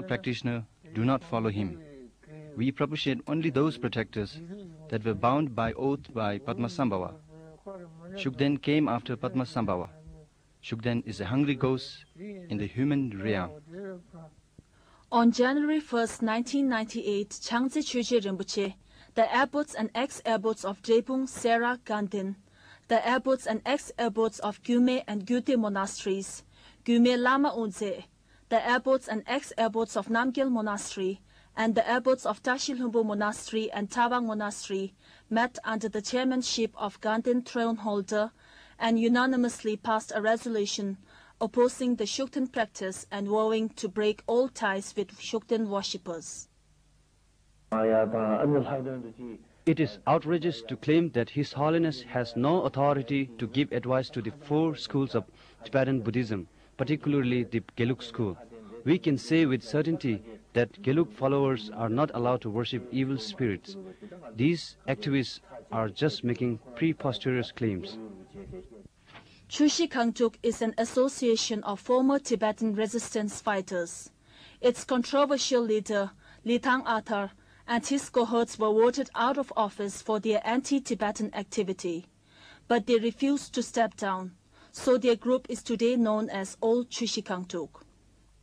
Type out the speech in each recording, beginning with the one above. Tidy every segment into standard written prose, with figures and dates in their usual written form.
practitioner do not follow him. We propitiate only those protectors that were bound by oath by Padmasambhava. Shugden came after Padmasambhava. Shugden is a hungry ghost in the human realm. On January 1st, 1998, Changze Chöje Rinpoche, the abbots and ex-abbots of Drepung, Sera, Gandhin, the abbots and ex-abbots of Gyume and Gyute monasteries, Gyume Lama Unze, the abbots and ex-abbots of Namgyal Monastery, and the abbots of Tashilhumbu Monastery and Tawang Monastery met under the chairmanship of Gandhin Throneholder and unanimously passed a resolution opposing the Shugden practice and vowing to break all ties with Shugden worshippers. It is outrageous to claim that His Holiness has no authority to give advice to the 4 schools of Tibetan Buddhism, particularly the Gelug school. We can say with certainty that Gelug followers are not allowed to worship evil spirits. These activists are just making preposterous claims. Chushi Kangtuk is an association of former Tibetan resistance fighters. Its controversial leader, Litang Athar, and his cohorts were voted out of office for their anti-Tibetan activity. But they refused to step down, so their group is today known as Old Chushi Kangtuk.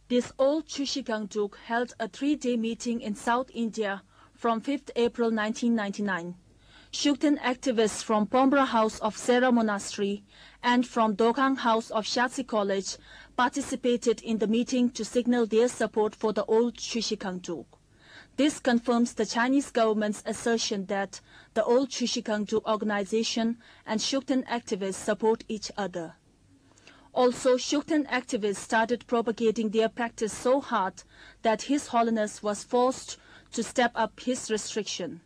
This Old Chushi Kangtuk held a 3-day meeting in South India from 5th April 1999. Shugden activists from Pombra House of Sera Monastery and from Dokang House of Shatsi College participated in the meeting to signal their support for the Old Chushi Kangtuk. This confirms the Chinese government's assertion that the Old Chushi Kangtuk organization and Shugden activists support each other. Also, Shugden activists started propagating their practice so hard that His Holiness was forced to step up his restriction.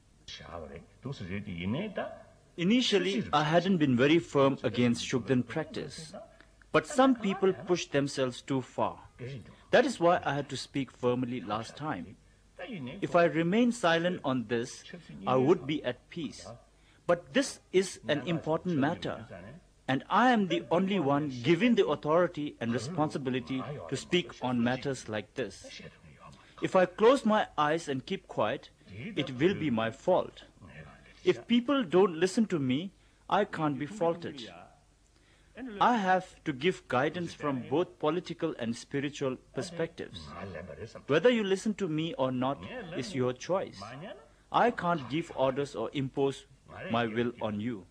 Initially, I hadn't been very firm against Shugden practice, but some people pushed themselves too far. That is why I had to speak firmly last time. If I remained silent on this, I would be at peace. But this is an important matter, and I am the only one given the authority and responsibility to speak on matters like this. If I close my eyes and keep quiet, it will be my fault. If people don't listen to me, I can't be faulted. I have to give guidance from both political and spiritual perspectives. Whether you listen to me or not is your choice. I can't give orders or impose my will on you.